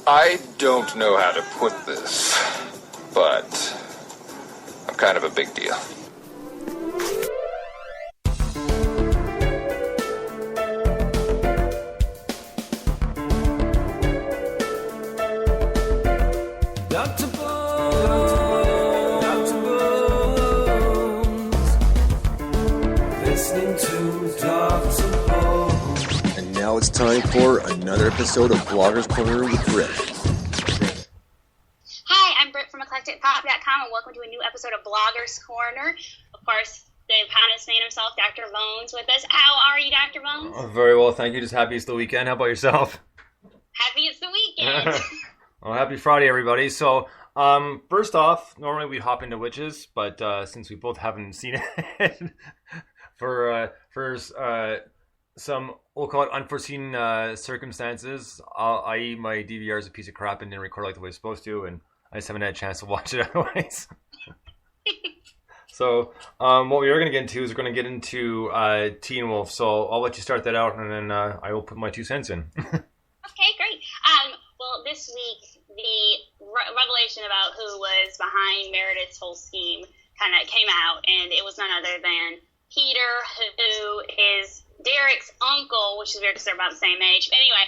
I don't know how to put this, but I'm kind of a big deal. Dr. Bones, listening to Dr. Bones. And now it's time for another episode of Blogger's Corner with Britt. Hi, I'm Britt from eclecticpop.com, and welcome to a new episode of Blogger's Corner. Of course, the eponymous man himself, Dr. Bones, with us. How are you, Dr. Bones? Oh, very well, thank you. Just happy it's the weekend. How about yourself? Happy it's the weekend. Well, happy Friday, everybody. So, first off, normally we'd hop into witches, but since we both haven't seen it, for some, we'll call it unforeseen circumstances, i.e. my DVR is a piece of crap and didn't record like the way it's supposed to, and I just haven't had a chance to watch it otherwise. So, what we are going to get into is we're going to get into Teen Wolf, so I'll let you start that out, and then I will put my 2 cents in. Okay, great. Well, this week, the revelation about who was behind Meredith's whole scheme kind of came out, and it was none other than Peter, who is Derek's uncle, which is weird because they're about the same age. But anyway,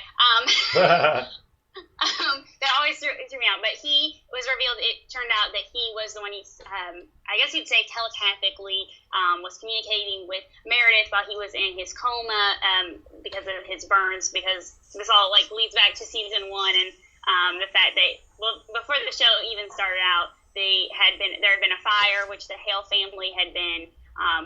that always threw me out. But he was revealed, it turned out that he was the one I guess you'd say telepathically was communicating with Meredith while he was in his coma because of his burns, because this all like leads back to season 1 and the fact that, well, before the show even started out, there had been a fire which the Hale family had been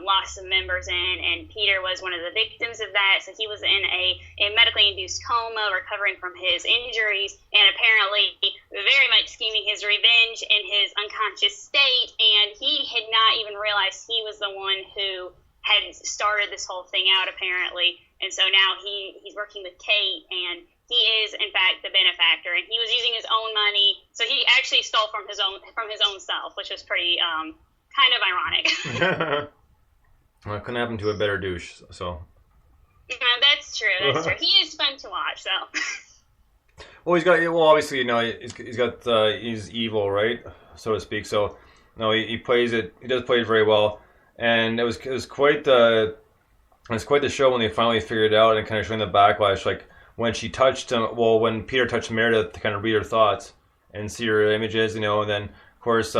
lost some members in, and Peter was one of the victims of that. So he was in a medically induced coma, recovering from his injuries, and apparently very much scheming his revenge in his unconscious state. And he had not even realized he was the one who had started this whole thing out, apparently. And so now he's working with Kate, and he is in fact the benefactor, and he was using his own money. So he actually stole from his own self, which was pretty kind of ironic. Well, it couldn't happen to a better douche, so. That's true. He is fun to watch, so. Well, obviously, he's evil, right? So to speak. So, no, he plays it, he does play it very well. And it was quite the show when they finally figured it out and kind of showing the backlash, like when she touched him, when Peter touched Meredith to kind of read her thoughts and see her images, and then, of course,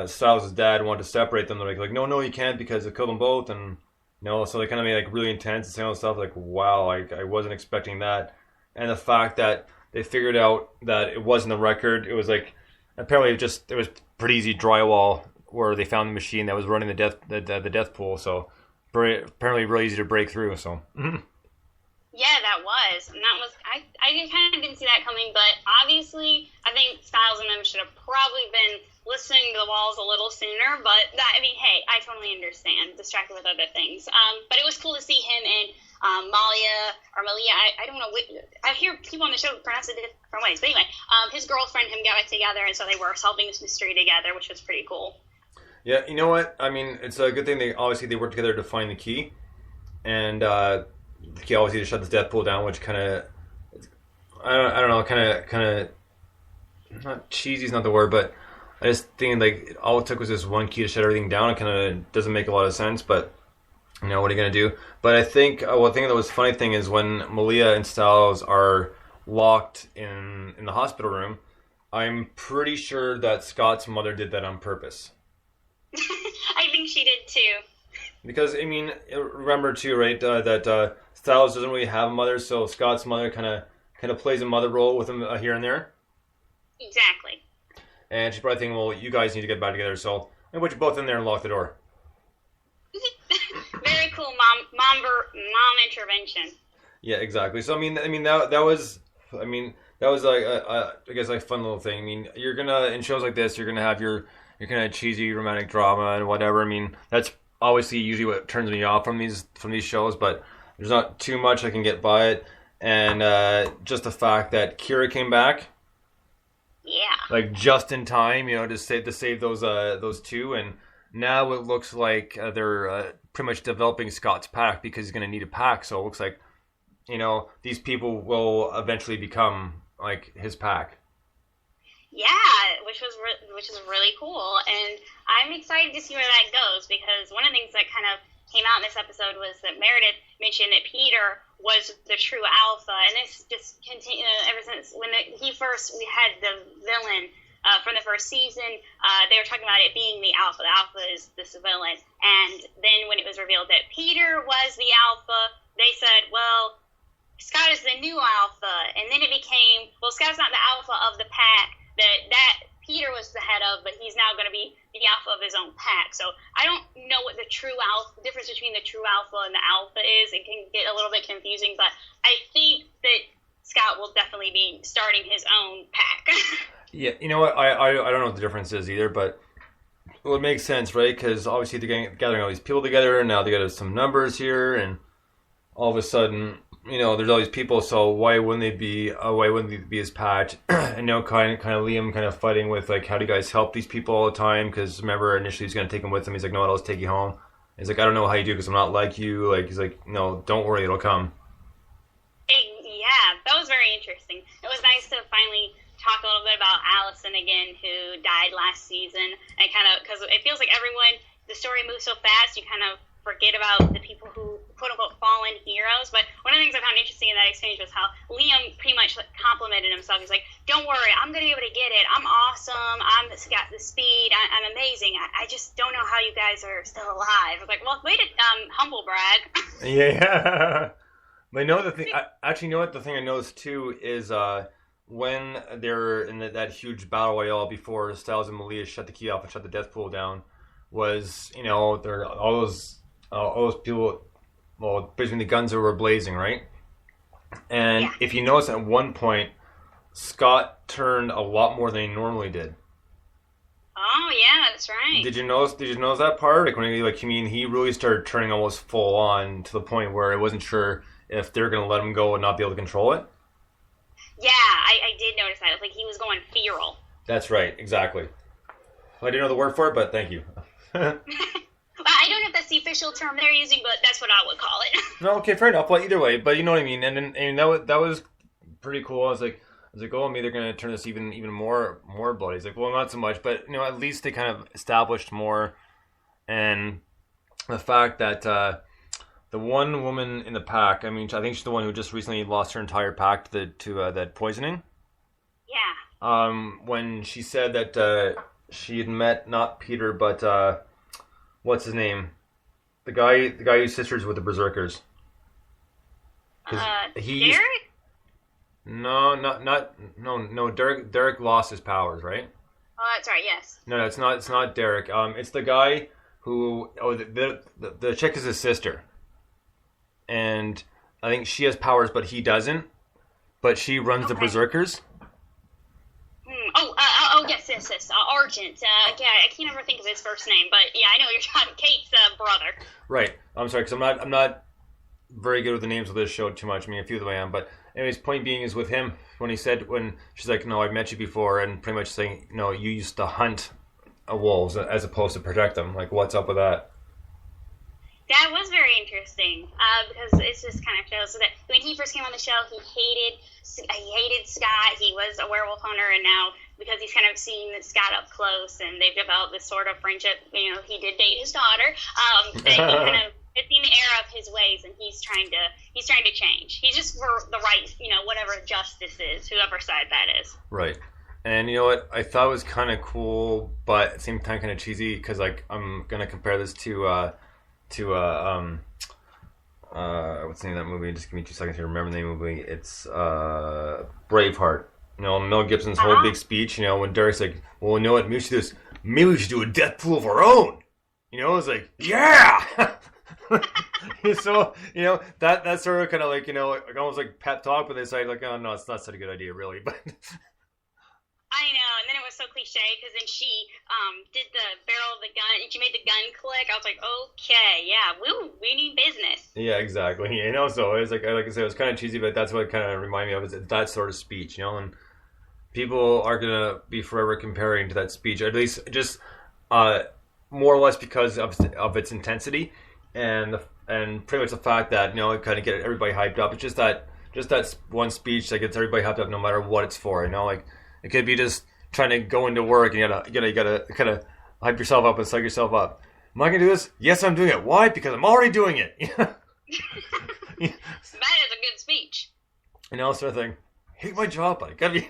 Stiles' dad wanted to separate them. They're like, no, you can't because it killed them both, and so they kind of made like really intense and saying all this stuff. Like, wow, I wasn't expecting that. And the fact that they figured out that it wasn't the record, it was like apparently it was pretty easy drywall where they found the machine that was running the death pool. So apparently really easy to break through. So. Yeah, that was. And that was, I kind of didn't see that coming, but obviously I think Stiles and them should have probably been listening to the walls a little sooner, but hey, I totally understand, distracted with other things. But it was cool to see him and Malia, I don't know, I hear people on the show pronounce it different ways, but anyway, his girlfriend, him got together, and so they were solving this mystery together, which was pretty cool. Yeah, you know what? I mean, it's a good thing they worked together to find the key, and the key obviously to shut this death pool down, which kind of, I don't know, kind of, not cheesy is not the word, but I just think like all it took was this one key to shut everything down. It kind of doesn't make a lot of sense, but what are you gonna do? But I think one thing that was funny thing is when Malia and Stiles are locked in the hospital room, I'm pretty sure that Scott's mother did that on purpose. I think she did too. Because I mean, remember too, right? That Stiles doesn't really have a mother, so Scott's mother kind of plays a mother role with him here and there. Exactly. And she's probably thinking, well, you guys need to get back together, so I'm going to put you both in there and lock the door. Very cool mom intervention. Yeah, exactly. So I mean that was like I guess like a fun little thing. I mean, you're gonna in shows like this, you're gonna have your kind of cheesy romantic drama and whatever. I mean, that's obviously usually what turns me off from these shows, but there's not too much I can get by it. And just the fact that Kira came back. Yeah. Like just in time, to save those two, and now it looks like they're pretty much developing Scott's pack because he's going to need a pack. So it looks like, these people will eventually become like his pack. Yeah, which is really cool, and I'm excited to see where that goes, because one of the things that kind of came out in this episode was that Meredith mentioned that Peter was the true alpha, and this just continued ever since when we had the villain from the first season. They were talking about it being the alpha. The alpha is this villain, and then when it was revealed that Peter was the alpha, they said, well, Scott is the new alpha, and then it became, well, Scott's not the alpha of the pack that Peter was the head of, but he's now going to be the alpha of his own pack. So I don't know what the difference between the true alpha and the alpha is. It can get a little bit confusing, but I think that Scott will definitely be starting his own pack. Yeah, you know what? I don't know what the difference is either, but it would make sense, right? Because obviously they're gathering all these people together, and now they got some numbers here, and all of a sudden, you know, there's all these people, so why wouldn't they be his patch? And now kind of Liam kind of fighting with, like, how do you guys help these people all the time? Because remember, initially he's going to take him with him. He's like, no, I'll just take you home. He's like, I don't know how you do because I'm not like you. Like, he's like, no, don't worry, it'll come. Yeah, that was very interesting. It was nice to finally talk a little bit about Allison again, who died last season, and kind of, because it feels like the story moves so fast, you kind of forget about the people who, quote-unquote, fallen heroes. But one of the things I found interesting in that exchange was how Liam pretty much complimented himself. He's like, don't worry, I'm going to be able to get it. I'm awesome. I've got the speed. I'm amazing. I just don't know how you guys are still alive. I was like, well, way to humble brag. Yeah. But you know the thing, actually, you know what? The thing I noticed, too, is when they're in that huge battle royale before Styles and Malia shut the key off and shut the death pool down, was, you know, there all those people, well, basically the guns that were blazing, right? And yeah. If you notice, at one point, Scott turned a lot more than he normally did. Oh yeah, that's right. Did you notice that part? Like when he really started turning almost full on to the point where I wasn't sure if they're going to let him go and not be able to control it. Yeah, I did notice that. It was like he was going feral. That's right, exactly. I didn't know the word for it, but thank you. I don't know if that's the official term they're using, but that's what I would call it. No, okay, fair enough. Well, either way, but you know what I mean. And that was pretty cool. I was like, oh, maybe they're going to turn this even more bloody. He's like, well, not so much, but you know, at least they kind of established more. And the fact that the one woman in the pack, I mean, I think she's the one who just recently lost her entire pack to that poisoning. Yeah. When she said that she had met not Peter, but what's his name? The guy whose sister's with the Berserkers. Derek? No. Derek lost his powers, right? Oh, that's right. Yes. No, it's not. It's not Derek. It's the guy who. Oh, the chick is his sister, and I think she has powers, but he doesn't. But she runs the Berserkers. Yes. Argent. Yeah, I can't ever think of his first name, but yeah, I know you're talking Kate's brother. Right. I'm sorry, because I'm not very good with the names of this show too much. I mean, a few of them I am, but anyways, point being is with him when she's like, no, I've met you before, and pretty much saying, no, you used to hunt wolves as opposed to protect them. Like, what's up with that? That was very interesting because it's just kind of shows that when he first came on the show, he hated Scott. He was a werewolf hunter, and now because he's kind of seen Scott up close, and they've developed this sort of friendship. You know, he did date his daughter. That he kind of has seen the error of his ways, and he's trying to change. He's just for the right, you know, whatever justice is, whoever side that is. Right. And you know what? I thought it was kind of cool, but at the same time kind of cheesy because like I'm gonna compare this to what's the name of that movie? Just give me 2 seconds to remember the name of the movie. It's Braveheart. You know, Mel Gibson's whole big speech. You know, when Derek's like, "Well, you know what? Maybe we should do a death pool of our own." You know, it's like, yeah. So you know that sort of kind of like, you know, like almost like pep talk, but they say like, "Oh no, it's not such a good idea, really." But I know, and then it was so cliche because then she did the barrel of the gun, and she made the gun click. I was like, okay, yeah, we need business. Yeah, exactly. You know, so it was like I said, it was kind of cheesy, but that's what it kind of reminded me of, is that sort of speech, you know, and people are going to be forever comparing to that speech, at least just more or less because of its intensity and pretty much the fact that, you know, it kind of get everybody hyped up. It's just just that one speech that gets everybody hyped up, no matter what it's for. You know, like it could be just trying to go into work and you gotta kind of hype yourself up and psych yourself up. Am I gonna do this? Yes, I'm doing it. Why? Because I'm already doing it. That is a good speech. You know, sort of thing. Hate my job, but I gotta be.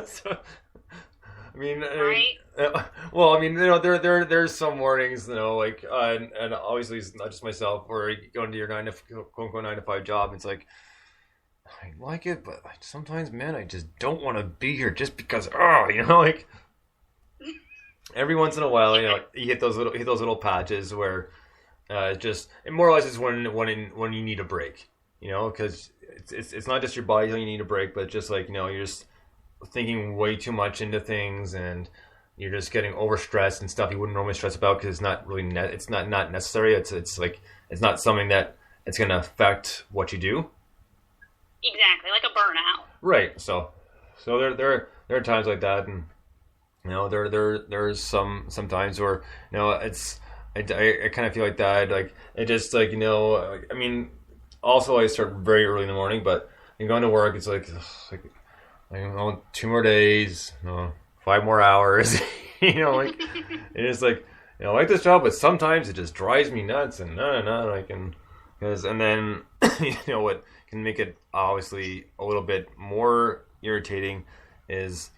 So, I mean, right? Well, I mean, you know, there's some mornings, you know, like, and obviously it's not just myself, where you go into your 9 to 5 job. It's like, I like it, but sometimes, man, I just don't want to be here just because. Oh, you know, like every once in a while, you know, you hit those little patches where it more or less is when you need a break, you know, because it's not just your body telling you need a break, but just like, you know, you're just thinking way too much into things, and you're just getting overstressed and stuff you wouldn't normally stress about because it's not really it's not necessary. It's like it's not something that it's going to affect what you do. Exactly, like a burnout. Right. So there are times like that, and you know there's some times where, you know, I kind of feel like that, like it just, like, you know, I mean, also I start very early in the morning, but going to work, it's like you know, 2 more days, you know, 5 more hours, you know, like it's like, you know, I like this job, but sometimes it just drives me nuts, and like, and then you know what can make it obviously a little bit more irritating is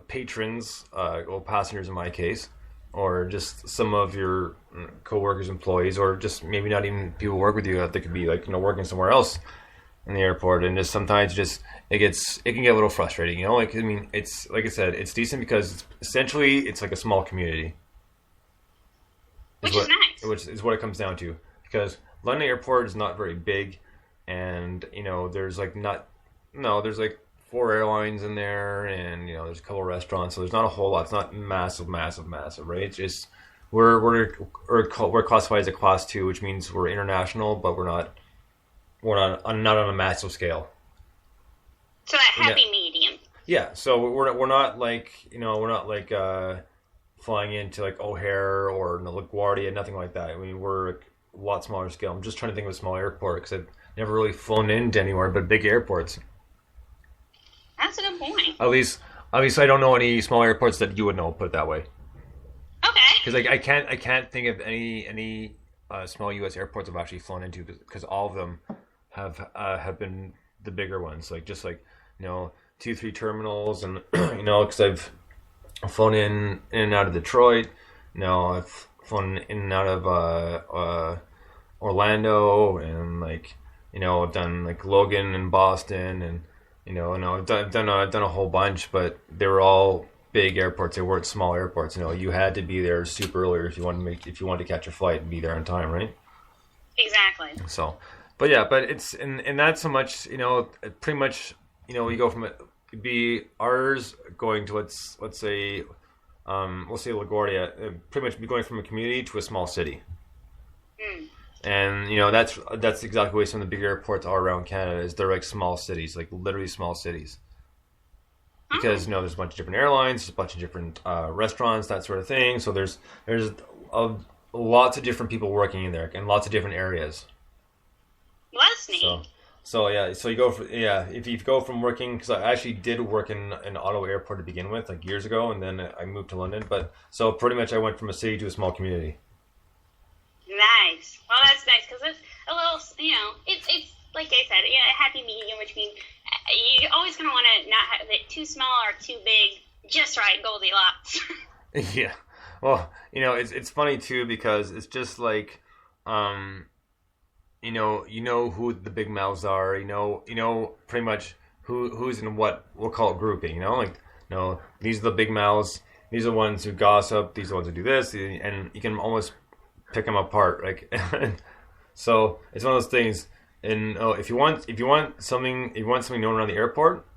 patrons, well, passengers in my case, or just some of your co-workers, employees, or just maybe not even people who work with you, that they could be, like, you know, working somewhere else in the airport, and just sometimes it can get a little frustrating, you know. Like, I mean, it's like I said, it's decent because essentially it's like a small community, Which is nice. Which is what it comes down to, because London Airport is not very big, and, you know, there's like 4 airlines in there, and, you know, there's a couple of restaurants, so there's not a whole lot. It's not massive, right? It's just we're classified as a class 2, which means we're international, but we're not on a massive scale. So that happy medium. Yeah, so we're not like, you know, we're not like flying into like O'Hare or LaGuardia, nothing like that. I mean, we're a lot smaller scale. I'm just trying to think of a small airport because I've never really flown into anywhere but big airports. That's a good point. At least I don't know any small airports that you would know. Put it that way. Okay. Because I can't think of any small U.S. airports I've actually flown into, because all of them have been the bigger ones, like just like, you know, 2-3 terminals, and you know, because I've flown in and out of Detroit. You know, I've flown in and out of Orlando, and, like, you know, I've done like Logan and Boston, and, you know, I've done a whole bunch, but they were all big airports. They weren't small airports. You know, you had to be there super early if you wanted to catch a flight and be there on time, right? Exactly. So, but yeah, but it's and not so much, you know, pretty much, you know, you go from ours going to let's say we'll say LaGuardia, pretty much be going from a community to a small city. Mm. And, you know, that's exactly the way some of the big airports are around Canada, is they're like small cities, like literally small cities. Because, you know, there's a bunch of different airlines, there's a bunch of different restaurants, that sort of thing. So there's lots of different people working in there, and lots of different areas. Well, that's neat. So yeah, so you go if you go from working, because I actually did work in an Ottawa airport to begin with, like years ago, and then I moved to London. But so pretty much I went from a city to a small community. Nice. Well, that's nice, because it's a little, you know, it's like I said, you know, a happy medium, which means you always kind of want to not have it too small or too big, just right, Goldilocks. Yeah. Well, you know, it's funny too, because it's just like, you know who the big mouths are. You know pretty much who's in what, we'll call it grouping. You know, like, you know, these are the big mouths. These are the ones who gossip. These are the ones who do this, and you can almost pick them apart. Like, so it's one of those things. And if you want something known around the airport,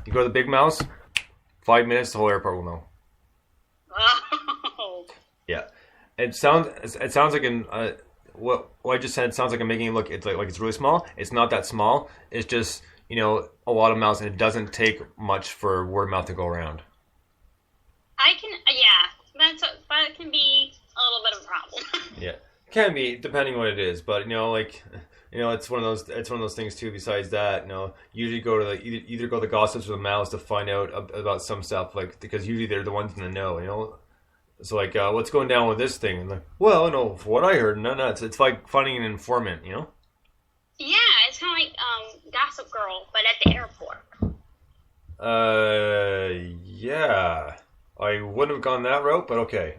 you go to the big mouths. 5 minutes, the whole airport will know. Oh. Yeah, it sounds like what I just said sounds like I'm making it look, it's like it's really small. It's not that small. It's just, you know, a lot of mouths, and it doesn't take much for word of mouth to go around. That can be a little bit of a problem. Yeah, can be, depending on what it is. But, you know, like, it's one of those things too. Besides that, usually go to either go to the gossips or the mouths to find out about some stuff, like, because usually they're the ones in the know. So like, what's going down with this thing? And like, well, no, for what I heard, no, it's like finding an informant, Yeah, it's kind of like Gossip Girl, but at the airport. Yeah, I wouldn't have gone that route, but okay.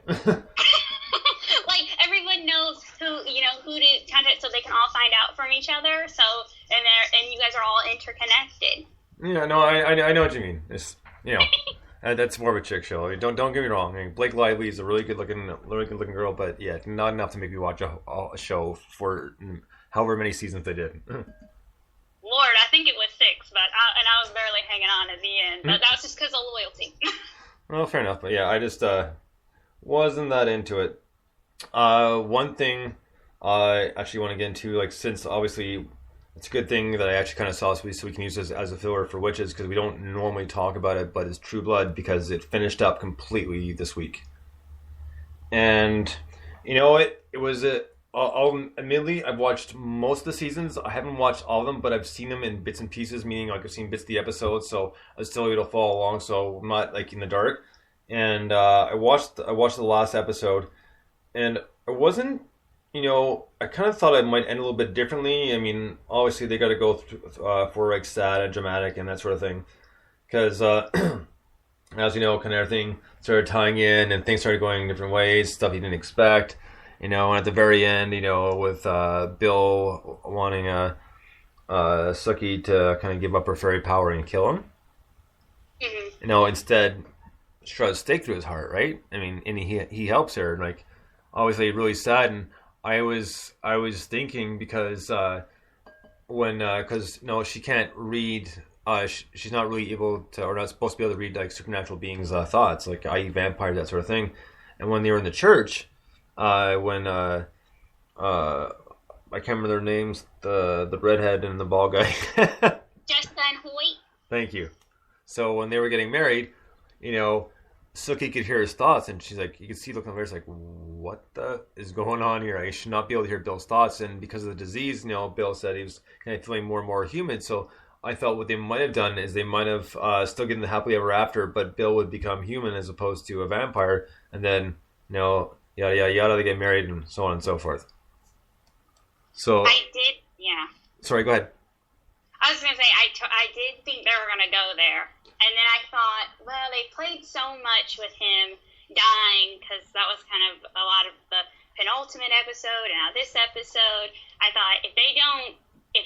Like, everyone knows who to contact, so they can all find out from each other. So, and you guys are all interconnected. Yeah, no, I know what you mean. It's that's more of a chick show. I mean, don't get me wrong. I mean, Blake Lively is a really good looking girl, but yeah, not enough to make me watch a show for however many seasons they did. Lord, I think it was 6, but I was barely hanging on at the end. But that was just because of loyalty. Well, fair enough. But yeah, I just wasn't that into it. One thing I actually want to get into, like, since obviously it's a good thing that I actually kind of saw, so we can use this as a filler for Witches, because we don't normally talk about it, but it's True Blood, because it finished up completely this week. And it was admittedly, I've watched most of the seasons. I haven't watched all of them, but I've seen them in bits and pieces, meaning like I've seen bits of the episodes, so I was still able to follow along, so I'm not like in the dark. And I watched the last episode, and I wasn't, I kind of thought it might end a little bit differently. I mean, obviously they got to go through, for like sad and dramatic and that sort of thing, because as you know, kind of everything started tying in and things started going different ways, stuff you didn't expect. And at the very end, with Bill wanting Sookie to kind of give up her fairy power and kill him. Mm-hmm. Instead, she tries to stake through his heart, right? I mean, and he helps her, and like, obviously, really sad. And I was thinking, because she can't read. She's not really able to, or not supposed to be able to read like supernatural beings' thoughts, like i.e. vampires, that sort of thing. And when they were in the church. When I can't remember their names, the redhead and the bald guy. Justin Hoyt. Thank you. So when they were getting married, Sookie could hear his thoughts, and she's like, you could see looking over, it's like, what the is going on here? I should not be able to hear Bill's thoughts. And because of the disease, Bill said he was kind of feeling more and more human. So I felt what they might have done is they might have still given the happily ever after, but Bill would become human as opposed to a vampire, and then yada yada yada, they get married and so on and so forth. So I did, yeah. Sorry, go ahead. I was gonna say I did think they were gonna go there, and then I thought, well, they played so much with him dying, because that was kind of a lot of the penultimate episode and now this episode. I thought if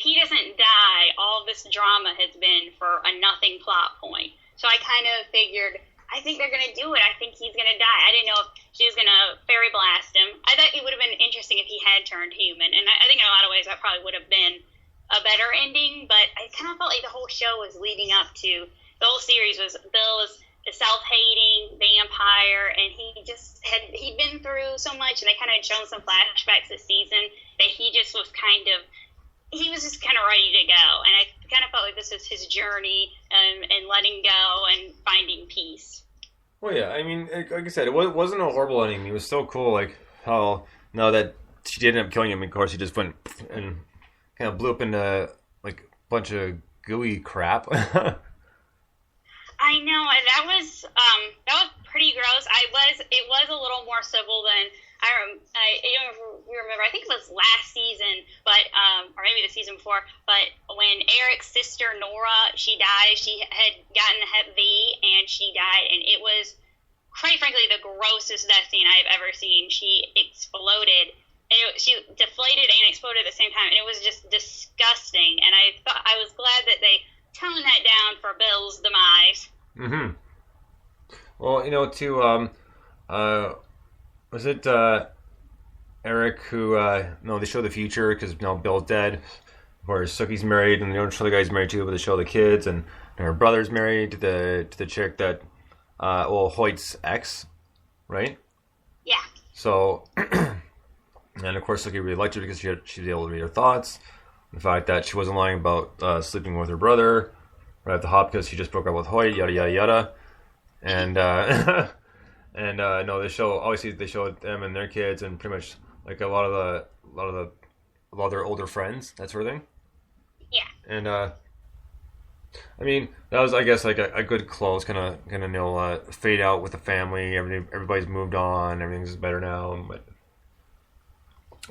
he doesn't die, all this drama has been for a nothing plot point. So I kind of figured, I think they're going to do it. I think he's going to die. I didn't know if she was going to fairy blast him. I thought it would have been interesting if he had turned human. And I think in a lot of ways that probably would have been a better ending. But I kind of felt like the whole show was leading up to, the whole series was Bill was a self-hating vampire. And he'd been through so much. And they kind of had shown some flashbacks this season that he just was kind of ready to go. And I kind of felt like this was his journey and letting go and finding peace. Well, yeah, I mean, like I said, it wasn't a horrible ending. It was so cool, like, how now that she did end up killing him, of course, he just went and kind of blew up into, like, a bunch of gooey crap. I know, that was pretty gross. It was a little more civil than I don't remember. I think it was last season, but or maybe the season before. But when Eric's sister Nora, she died. She had gotten Hep V, and she died, and it was, quite frankly, the grossest death scene I've ever seen. She exploded. She deflated and exploded at the same time, and it was just disgusting. And I was glad that they toned that down for Bill's demise. Mm-hmm. Well, was it Eric who, they show the future, because now Bill's dead, or Sookie's married, and they don't show the guy's married too, but they show the kids, and her brother's married to the chick that, Hoyt's ex, right? Yeah. So, and of course Sookie really liked her because she was able to read her thoughts. The fact that she wasn't lying about sleeping with her brother right at the hop because she just broke up with Hoyt, yada yada yada. And no, they showed them and their kids, and pretty much like a lot of the all their older friends, that sort of thing. Yeah. And I mean, that was, I guess, like a good close, kind of fade out with the family. Everybody's moved on. Everything's better now. But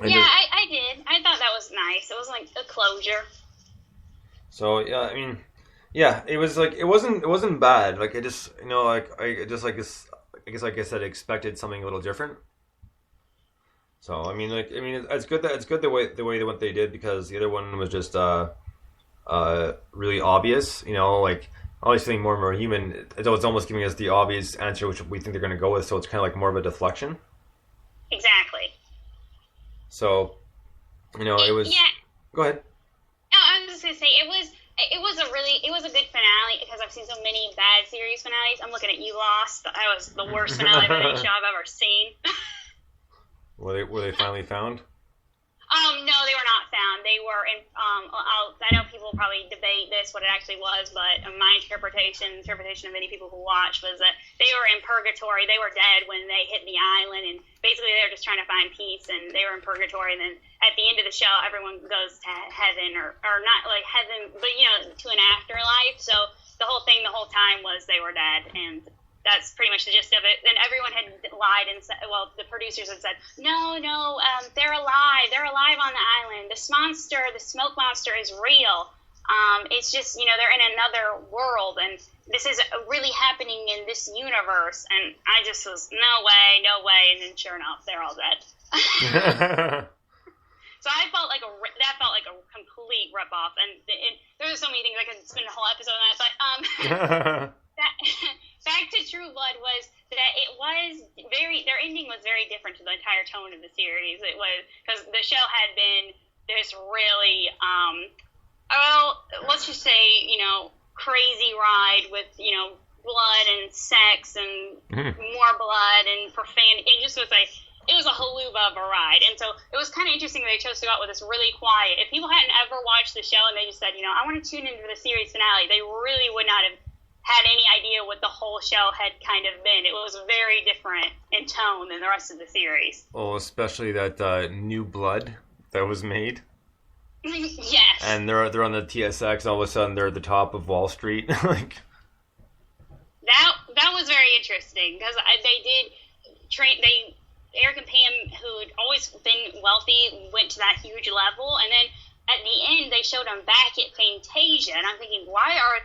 yeah, I did. I thought that was nice. It was like a closure. So yeah, I mean, yeah, it was like it wasn't bad. Like I just I guess like I said, I expected something a little different. So I mean, it's good the way what they did, because the other one was just really obvious. Like always feeling more and more human. It's almost giving us the obvious answer which we think they're going to go with. So it's kind of like more of a deflection. Exactly. So it was. Yeah. Go ahead. No, I was just gonna say it was a good finale, because I've seen so many bad series finales. I'm looking at You Lost. That was the worst finale of any show I've ever seen. Were they finally found? No, they were not found. They were in. I know people probably debate this, what it actually was, but my interpretation of many people who watched was that they were in purgatory. They were dead when they hit the island, and basically they were just trying to find peace, and they were in purgatory. And then at the end of the show, everyone goes to heaven, or not like heaven, but to an afterlife. So the whole time was they were dead, and that's pretty much the gist of it. Then everyone had lied and said, well, the producers had said, no, they're alive. They're alive on the island. This monster, the smoke monster, is real. It's just, they're in another world, and this is really happening in this universe. And I just was, no way. And then sure enough, they're all dead. So I felt like that felt like a complete ripoff. And there's so many things I could spend a whole episode on that, but back to True Blood was that it was their ending was very different to the entire tone of the series. It was because the show had been this really, let's just say, crazy ride with, blood and sex and more blood and profanity. It just was it was a haluva of a ride. And so it was kind of interesting that they chose to go out with this really quiet. If people hadn't ever watched the show and they just said, I want to tune into the series finale, they really would not have had any idea what the whole show had kind of been. It was very different in tone than the rest of the series. Oh, especially that new blood that was made. Yes. And they're on the TSX, and all of a sudden they're at the top of Wall Street. Like that was very interesting, because they did train. Eric and Pam, who'd always been wealthy, went to that huge level, and then at the end they showed them back at Fantasia, and I'm thinking, why are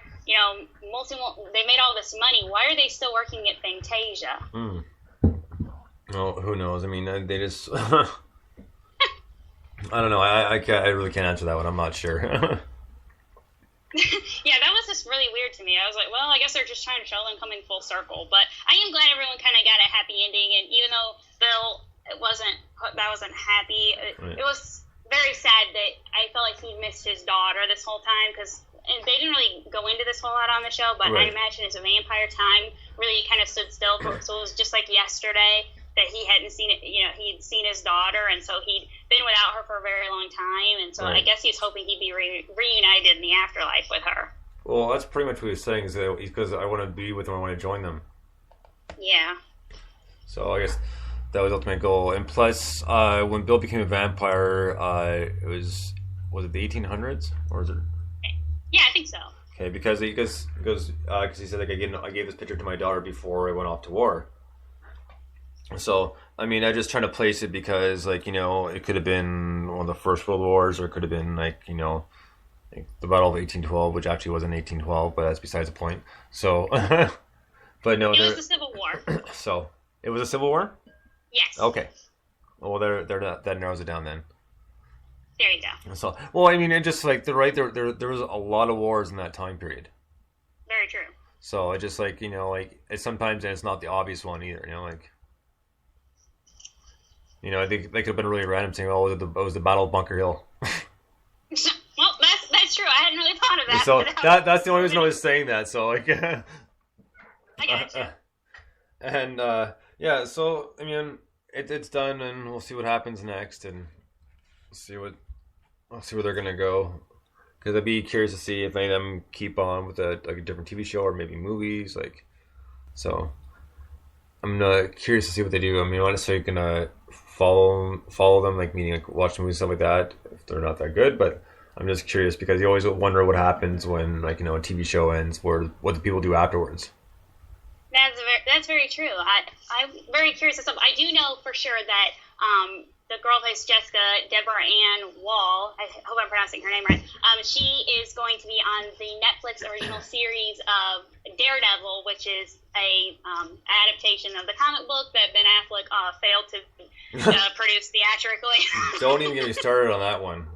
they made all this money? Why are they still working at Fantasia? Well, who knows? I mean, they just. I don't know. I really can't answer that one. I'm not sure. Yeah, that was just really weird to me. I was like, well, I guess they're just trying to show them coming full circle. But I am glad everyone kind of got a happy ending. And even though Bill wasn't happy, Right. It was very sad that I felt like he missed his daughter this whole time, because they didn't really go into this whole lot on the show, but Right. I imagine as a vampire, time really kind of stood still. So it was just like yesterday that he hadn't seen it. He'd seen his daughter, and so he'd been without her for a very long time, and so Right. I guess he was hoping he'd be reunited in the afterlife with her. Well, that's pretty much what he's saying, is that because I want to be with them, I want to join them. Yeah. So I guess that was the ultimate goal. And plus, when Bill became a vampire, was it the 1800s, or is it? Yeah, I think so. Okay, because he said, like, I gave this picture to my daughter before I went off to war. So, I mean, I'm just trying to place it because, like, it could have been one of the First World Wars, or it could have been, like, like the Battle of 1812, which actually wasn't 1812, but that's besides the point. So, but no, It was the Civil War. So it was a Civil War. Yes. Okay. Well, that narrows it down then. There you go. So, well, I mean, it just like there was a lot of wars in that time period. Very true. So it just like it's sometimes, and it's not the obvious one either. I think they could have been really random, saying, "Oh, it was the Battle of Bunker Hill." Well, that's true. I hadn't really thought of that. So that's the only reason I was saying that. So like, I gotcha. And yeah, so I mean, it's done, and we'll see what happens next, and I'll see where they're gonna go. Because I'd be curious to see if any of them keep on with a different TV show or maybe movies, So I'm curious to see what they do. I mean, I'm not necessarily gonna follow them, like meaning like watch movies stuff like that if they're not that good. But I'm just curious because you always wonder what happens when like a TV show ends, what do people do afterwards. That's very true. I'm very curious. I do know for sure that the girl who plays Jessica, Deborah Ann Wall, I hope I'm pronouncing her name right, she is going to be on the Netflix original series of Daredevil, which is a adaptation of the comic book that Ben Affleck failed to produce theatrically. Don't even get me started on that one.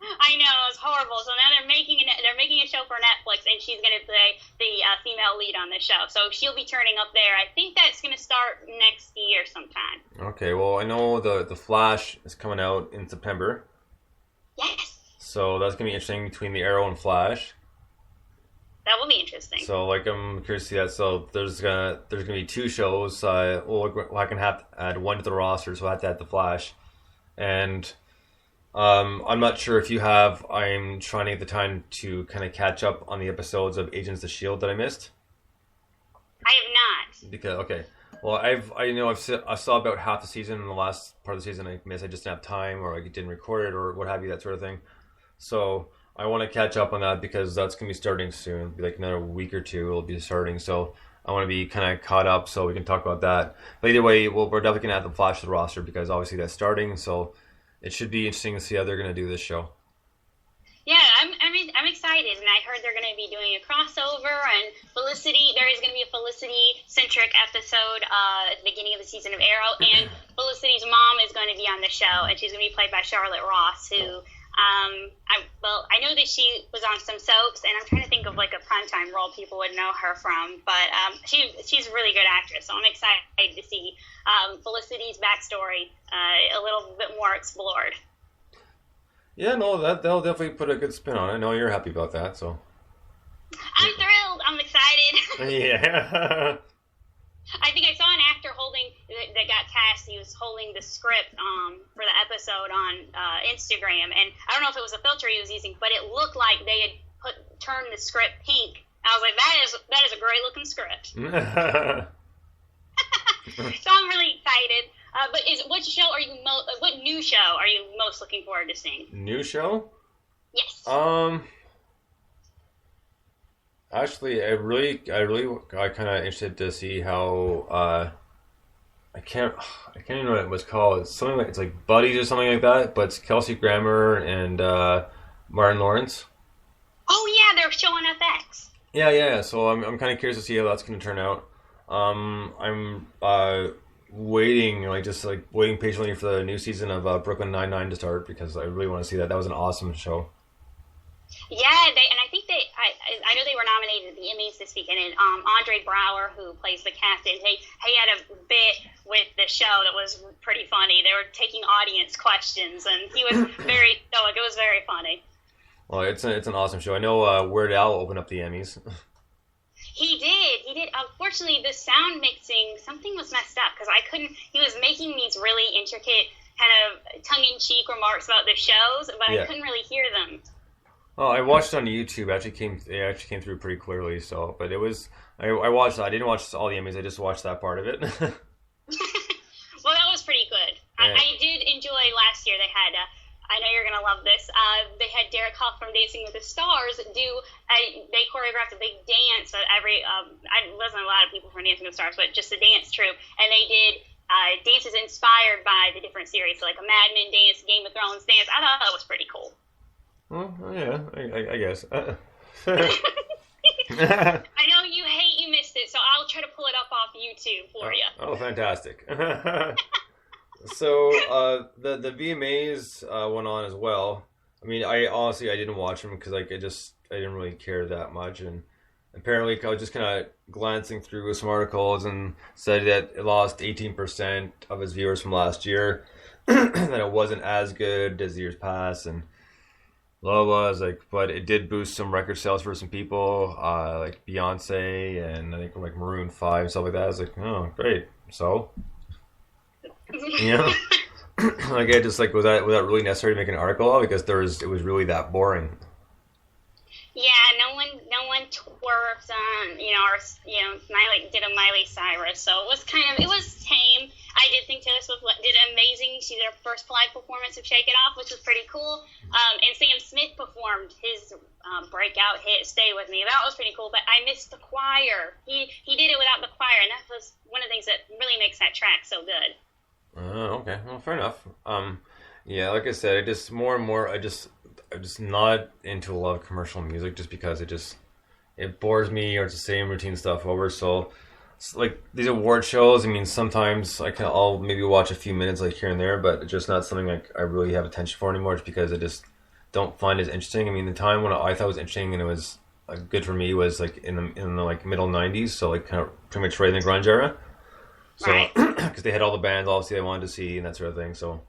I know, it was horrible. So now they're making a show for Netflix, and she's going to play the female lead on the show. So she'll be turning up there. I think that's going to start next year sometime. Okay, well, I know the Flash is coming out in September. Yes. So that's going to be interesting between the Arrow and Flash. That will be interesting. So, like, I'm curious to see that. So there's gonna be 2 shows. I can have to add one to the roster, so I have to add the Flash. And I'm not sure if you have. I'm trying to get the time to kind of catch up on the episodes of Agents of S.H.I.E.L.D. that I missed. I have not. Because well, I saw about half the season, and the last part of the season I missed. I just didn't have time, or I didn't record it, or what have you, that sort of thing. So I want to catch up on that because that's gonna be starting soon. It'll be like another week or two. It'll be starting, so I want to be kind of caught up so we can talk about that. But either way, we're definitely gonna add the Flash to the roster because obviously that's starting. So it should be interesting to see how they're going to do this show. Yeah, I'm excited, and I heard they're going to be doing a crossover, and Felicity, there is going to be a Felicity-centric episode at the beginning of the season of Arrow, and Felicity's mom is going to be on the show, and she's going to be played by Charlotte Ross, who, I know that she was on some soaps, and I'm trying to think of like a primetime role people would know her from, but she's a really good actress, so I'm excited to see Felicity's backstory a little bit more explored. Yeah, no, they'll definitely put a good spin on it. I know you're happy about that, so. I'm thrilled. I'm excited. Yeah. I think I saw an actor that got cast. He was holding the script for the episode on Instagram, and I don't know if it was a filter he was using, but it looked like they had turned the script pink. I was like, that is a great looking script. So I'm really excited. But what new show are you most looking forward to seeing? New show? Yes. Actually, I kind of interested to see how I can't even know what it was called. It's something like it's like Buddies or something like that. But it's Kelsey Grammer and Martin Lawrence. Oh yeah, they're showing FX. Yeah. So I'm kind of curious to see how that's going to turn out. I'm waiting patiently for the new season of Brooklyn Nine-Nine to start because I really want to see that. That was an awesome show. Yeah, I know they were nominated at the Emmys this weekend, and Andre Braugher, who plays the captain, he had a bit with the show that was pretty funny. They were taking audience questions, and he was very stoic. It was very funny. Well, it's an awesome show. I know Weird Al opened up the Emmys. He did. Unfortunately, the sound mixing, something was messed up because he was making these really intricate kind of tongue-in-cheek remarks about the shows, but I couldn't really hear them. Oh, I watched on YouTube. It actually came through pretty clearly. So, but it was I watched. I didn't watch all the Emmys. I just watched that part of it. Well, that was pretty good. Yeah. I did enjoy last year. They had. I know you're gonna love this. They had Derek Hough from Dancing with the Stars they choreographed a big dance. I wasn't a lot of people from Dancing with the Stars, but just a dance troupe, and they did dances inspired by the different series, so like a Mad Men dance, Game of Thrones dance. I thought that was pretty cool. Well, yeah, I guess. I know you missed it, so I'll try to pull it up off YouTube for you. Oh, fantastic. So, the VMAs went on as well. I mean, I didn't watch them because I didn't really care that much, and apparently I was just kind of glancing through some articles and said that it lost 18% of its viewers from last year, that it wasn't as good as years past, and blah blah. But it did boost some record sales for some people, like Beyonce and I think like Maroon 5 and stuff like that. I was like, oh, great. So, yeah, like I just was that really necessary to make an article of? Because it was really that boring. Yeah, no one one twerked on, Miley did a Miley Cyrus, so it was tame. I did think Taylor Swift did amazing. She did her first live performance of Shake It Off, which was pretty cool. And Sam Smith performed his breakout hit, Stay With Me. That was pretty cool, but I missed the choir. He did it without the choir, and that was one of the things that really makes that track so good. Okay, well, fair enough. Yeah, like I said, I just more and more, I'm just not into a lot of commercial music just because it bores me, or it's the same routine stuff over. So it's like these award shows, I mean, sometimes I'll maybe watch a few minutes like here and there, but it's just not something like I really have attention for anymore, just because I just don't find it as interesting. I mean, the time when I thought it was interesting and it was good for me was like in the like middle 90s, so like kind of pretty much right in the grunge era. So because they had all the bands obviously I wanted to see and that sort of thing, so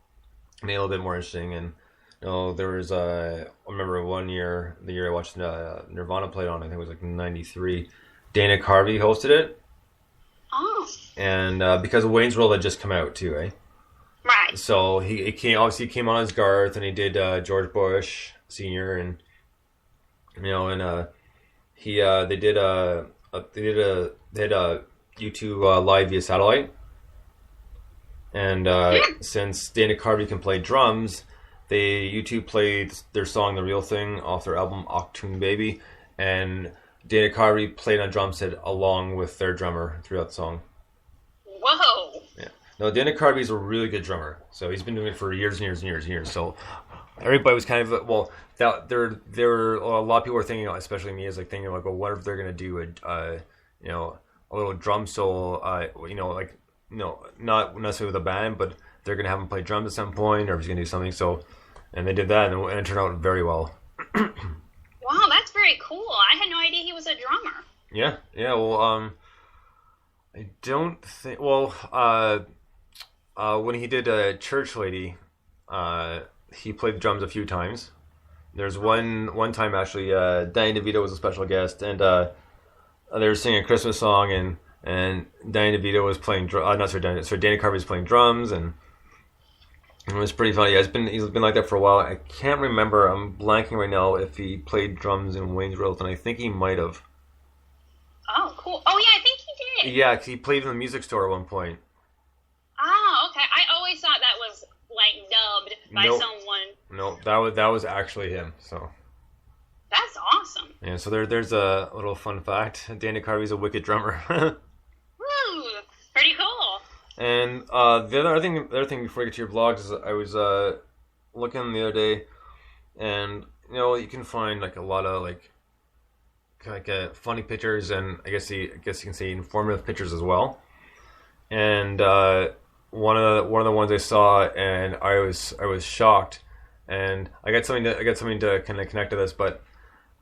it made it a little bit more interesting. And there was I remember one year, the year I watched Nirvana played on, I think it was like 93, Dana Carvey hosted it. Oh. And because Wayne's World had just come out too, eh? Right. So he came on as Garth, and he did George Bush Senior, and they had U2 live via satellite. And since Dana Carvey can play drums, U2 played their song "The Real Thing" off their album "Octoon Baby," and Dana Carvey played on drum set along with their drummer throughout the song. Whoa! Yeah. No, Dana Carvey's a really good drummer, so he's been doing it for years and years and years and years. So everybody was kind of there were a lot of people were thinking, especially me, is like thinking like, well, what if they're gonna do a little drum solo, not necessarily with a band, but they're gonna have him play drums at some point, or if he's gonna do something. So, and they did that, and it turned out very well. Wow, that's very cool. I had no idea he was a drummer. Yeah. Well, I don't think. Well, when he did Church Lady, he played the drums a few times. There's one time actually, Danny DeVito was a special guest, and they were singing a Christmas song, and Danny DeVito was playing Dana Carvey was playing drums, and it was pretty funny. He's been like that for a while. I can't remember. I'm blanking right now if he played drums in Wayne's World, and I think he might have. Oh, cool. Oh, yeah, I think he did. Yeah, 'cause he played in the music store at one point. Oh, okay. I always thought that was like dubbed by someone. No, that was actually him. So. That's awesome. Yeah. So there's a little fun fact. Dana Carvey's a wicked drummer. Woo! Pretty cool. And the other thing before I get to your blogs is I was looking the other day, and you can find like a lot of like funny pictures, and I guess you can say informative pictures as well. And one of the ones I saw, and I was shocked, and I got something to kind of connect to this. But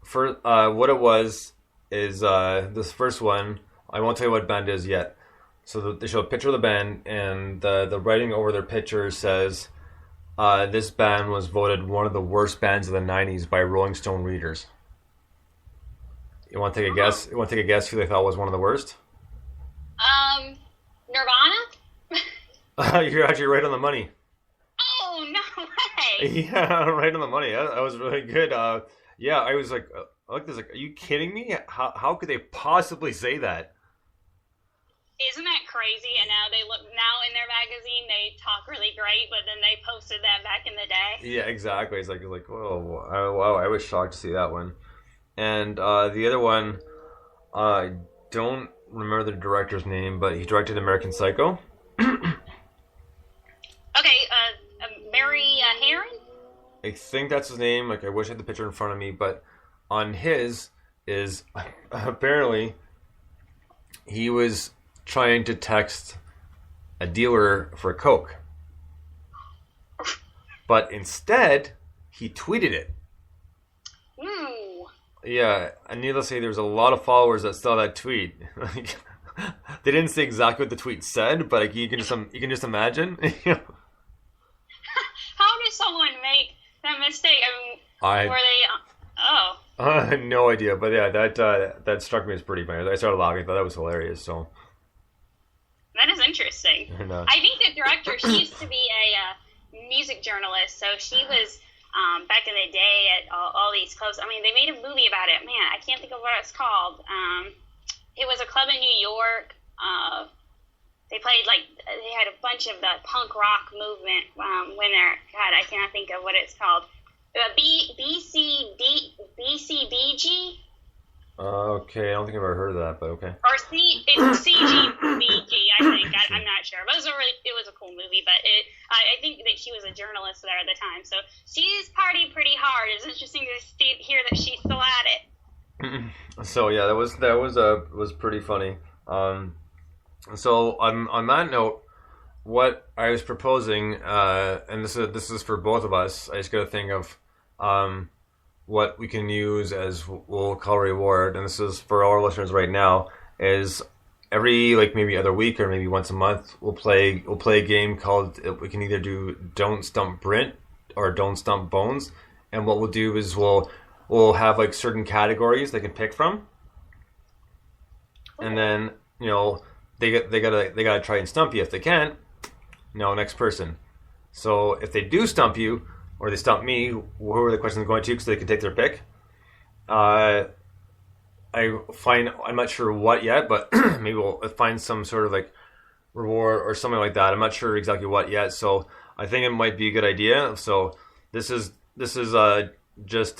for what it was is this first one, I won't tell you what band it is yet. So they show a picture of the band, and the writing over their picture says, this band was voted one of the worst bands of the 90s by Rolling Stone readers. You want to take a guess? You want to take a guess who they thought was one of the worst? Nirvana? You're actually right on the money. Oh, no way! Yeah, right on the money. That was really good. Yeah, I was like, are you kidding me? How could they possibly say that? Isn't that crazy? And now in their magazine they talk really great, but then they posted that back in the day. Yeah, exactly. It's like oh wow, I was shocked to see that one. And the other one, I don't remember the director's name, but he directed American Psycho. Okay, Mary Herron? I think that's his name. Like, I wish I had the picture in front of me, but on his is apparently he was trying to text a dealer for Coke, but instead he tweeted it. Ooh. Yeah, and needless to say, there's a lot of followers that saw that tweet. They didn't say exactly what the tweet said, but you can just imagine. How did someone make that mistake? I had no idea, but yeah, that struck me as pretty funny. I started laughing. I thought that was hilarious. So that is interesting. I think the director, she used to be a music journalist, so she was back in the day at all these clubs. I mean, they made a movie about it. Man, I can't think of what it's called. It was a club in New York. They played, they had a bunch of the punk rock movement when they're, God, I cannot think of what it's called. BCBG? Okay, I don't think I've ever heard of that, but okay. Or it's CGBG, I think. I'm not sure. But it was a cool movie, but I think that she was a journalist there at the time. So she's partied pretty hard. It's interesting to hear that she's still at it. So yeah, that was pretty funny. So on that note, what I was proposing, and this is for both of us, I just got to think of what we can use as we'll call reward, and this is for all our listeners right now, is every maybe other week or maybe once a month we'll play a game called, we can either do Don't Stump Brent or Don't Stump Bones, and what we'll do is we'll have certain categories they can pick from, and then they gotta try and stump you. If they can't, next person. So if they do stump you, or they stump me, who are the questions going to, because they can take their pick. I'm not sure what yet, but maybe we'll find some sort of reward or something like that. I'm not sure exactly what yet, so I think it might be a good idea. So this is just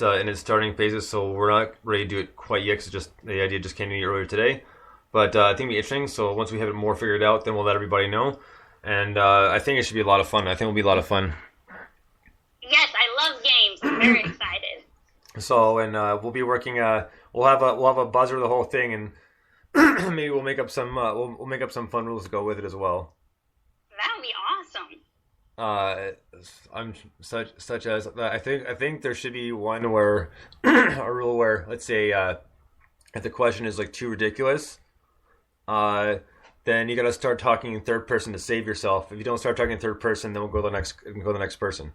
in its starting phases, so we're not ready to do it quite yet, because the idea just came to me earlier today. But I think it'll be interesting. So once we have it more figured out, then we'll let everybody know. And I think it should be a lot of fun. I think it'll be a lot of fun. Yes, I love games. I'm very excited. So, and we'll be working. We'll have a buzzer the whole thing, and maybe we'll make up some fun rules to go with it as well. That would be awesome. I'm such as I think there should be one where a rule where, let's say if the question is too ridiculous, then you got to start talking in third person to save yourself. If you don't start talking in third person, then we'll go to the next person.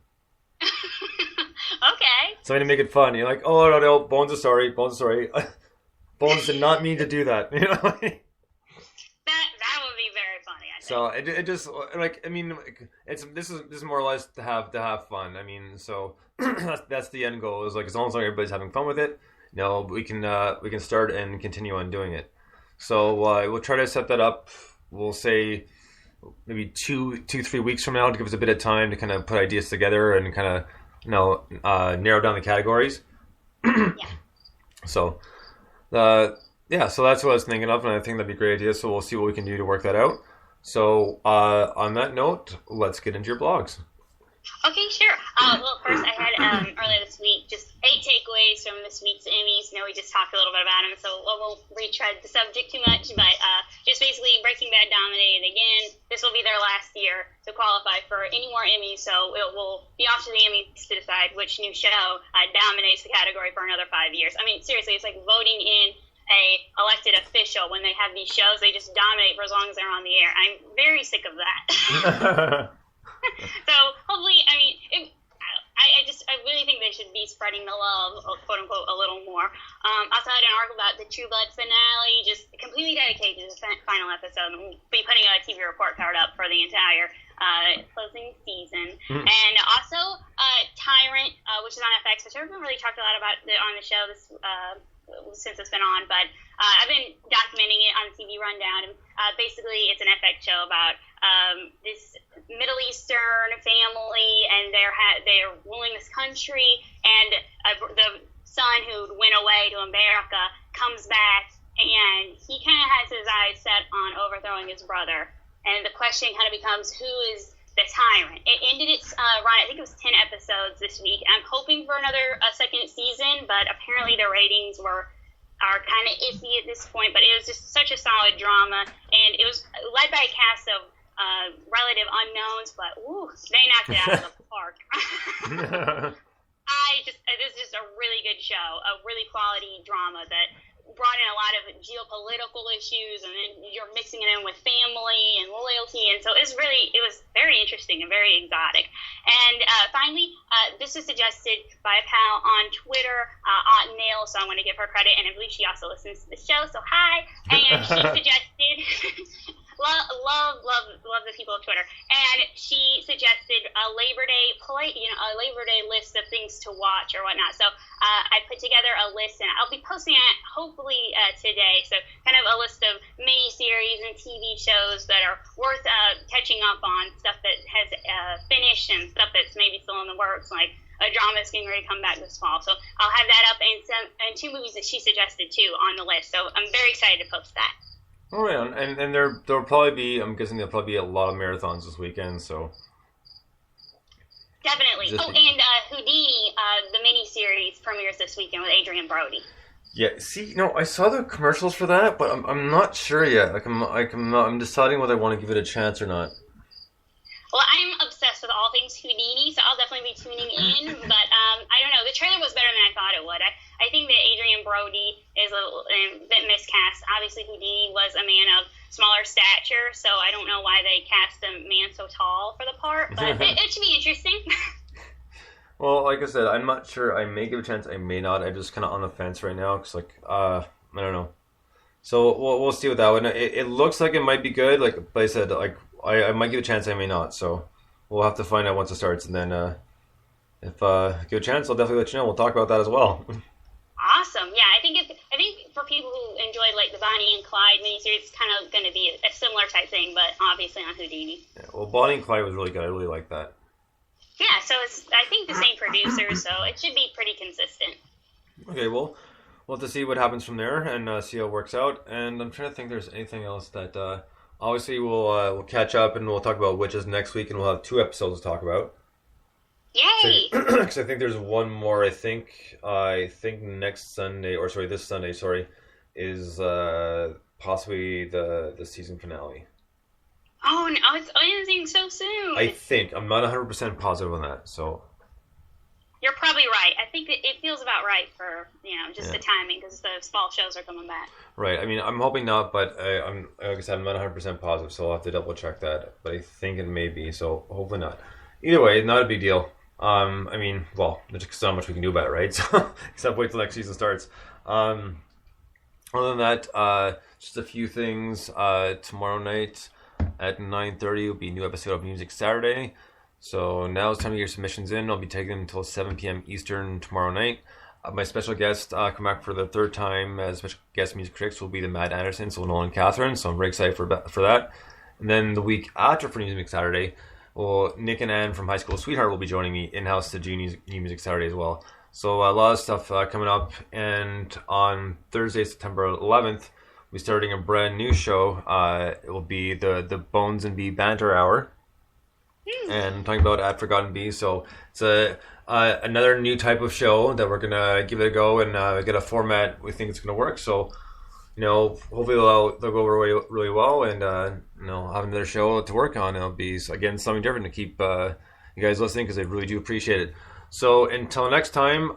Okay. So I'm gonna make it fun. You're like, oh no, Bones is sorry. Bones did not mean to do that. That would be very funny. I think. So it just this is more or less to have fun. I mean, so that's the end goal. Is as long as everybody's having fun with it, we can start and continue on doing it. So we'll try to set that up. We'll say maybe 2-3 weeks from now to give us a bit of time to kind of put ideas together and kind of narrow down the categories. Yeah. So so that's what I was thinking of, and I think that'd be a great idea. So we'll see what we can do to work that out. So on that note, let's get into your blogs. Okay, sure. Well, first I had earlier this week just 8 takeaways from this week's Emmys. We just talked a little bit about them, so we won't retread the subject too much, but just basically Breaking Bad dominated again. This will be their last year to qualify for any more Emmys, so it will be off to the Emmys to decide which new show dominates the category for another 5 years. I mean, seriously, it's like voting in a elected official. When they have these shows, they just dominate for as long as they're on the air. I'm very sick of that. So hopefully, I mean, I really think they should be spreading the love, quote unquote, a little more. Also had an article about the True Blood finale, just completely dedicated to the final episode. We'll be putting a TV report card up for the entire closing season. And also Tyrant, which is on FX, which I haven't really talked a lot about on the show since it's been on, but I've been documenting it on TV Rundown. And basically, it's an FX show about this Middle Eastern family, and they're ruling this country, and the son who went away to America comes back, and he kind of has his eyes set on overthrowing his brother. And the question kind of becomes, who is the tyrant? It ended its run, I think it was 10 episodes this week. I'm hoping for another second season, but apparently the ratings are kind of iffy at this point. But it was just such a solid drama, and it was led by a cast of relative unknowns, but they knocked it out of the park. This is just a really good show, a really quality drama that brought in a lot of geopolitical issues, and then you're mixing it in with family and loyalty, and so it was very interesting and very exotic. And finally, this was suggested by a pal on Twitter, Nail, so I want to give her credit, and I believe she also listens to the show, so hi. And she suggested love the people of Twitter. And she suggested a Labor Day list of things to watch or whatnot. So I put together a list, and I'll be posting it hopefully today. So kind of a list of miniseries and TV shows that are worth catching up on, stuff that has finished and stuff that's maybe still in the works, like a drama is getting ready to come back this fall. So I'll have that up, and 2 movies that she suggested too on the list. So I'm very excited to post that. All right, and there'll probably be, I'm guessing there'll probably be a lot of marathons this weekend, so. Definitely. And Houdini, the miniseries premieres this weekend with Adrian Brody. Yeah, see, I saw the commercials for that, but I'm not sure yet. I'm deciding whether I want to give it a chance or not. Well, I'm obsessed with all things Houdini, so I'll definitely be tuning in. But I don't know. The trailer was better than I thought it would. I think that Adrian Brody is a bit miscast. Obviously, Houdini was a man of smaller stature, so I don't know why they cast a man so tall for the part. But it should be interesting. Well, like I said, I'm not sure. I may give it a chance. I may not. I'm just kind of on the fence right now because, I don't know. So we'll see with that one. It looks like it might be good. But I said, I might give it a chance. I may not. So we'll have to find out once it starts, and then if give it a chance, I'll definitely let you know. We'll talk about that as well. Awesome. Yeah, I think for people who enjoyed like the Bonnie and Clyde miniseries, it's kind of going to be a similar type thing, but obviously on Houdini. Yeah, well, Bonnie and Clyde was really good. I really liked that. Yeah, so it's I think the same producer, so it should be pretty consistent. Okay, well, we'll have to see what happens from there and see how it works out. And I'm trying to think if there's anything else that obviously we'll catch up and we'll talk about witches next week, and we'll have 2 episodes to talk about. Yay! Because I think there's one more. I think next Sunday, this Sunday, is possibly the season finale. Oh no, it's ending so soon. I think. I'm not 100% positive on that, so. You're probably right. I think that it feels about right for, the timing, because the fall shows are coming back. Right. I mean, I'm hoping not, but I'm like I said, I'm not 100% positive, so I'll have to double check that. But I think it may be, so hopefully not. Either way, not a big deal. I mean, well, there's just not much we can do about it, right? So, except wait till next season starts. Other than that, just a few things. Tomorrow night at 9:30 will be a new episode of Music Saturday. So now it's time to get your submissions in. I'll be taking them until 7 p.m. Eastern tomorrow night. My special guest come back for the 3rd time as special guest music critics will be the Matt Anderson, so Nolan and Catherine. So I'm very excited for that. And then the week after for Music Saturday, well, Nick and Ann from High School Sweetheart will be joining me in-house to do New Music Saturday as well. So a lot of stuff coming up. And on Thursday, September 11th, we're starting a brand new show. It will be the Bones and Bee Banter Hour. And I'm talking about At Forgotten Bee. So it's another new type of show that we're going to give it a go and get a format we think it's going to work. So, hopefully they'll go over really well and, have another show to work on. It'll be, again, something different to keep you guys listening because I really do appreciate it. So until next time,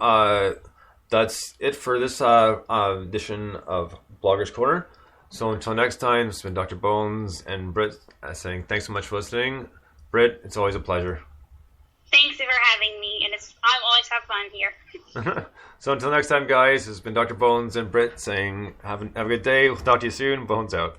that's it for this edition of Bloggers Corner. So until next time, it's been Dr. Bones and Britt saying thanks so much for listening. Britt, it's always a pleasure. Thanks for having me, and I always have fun here. So until next time, guys, it's been Dr. Bones and Britt saying have a good day. We'll talk to you soon. Bones out.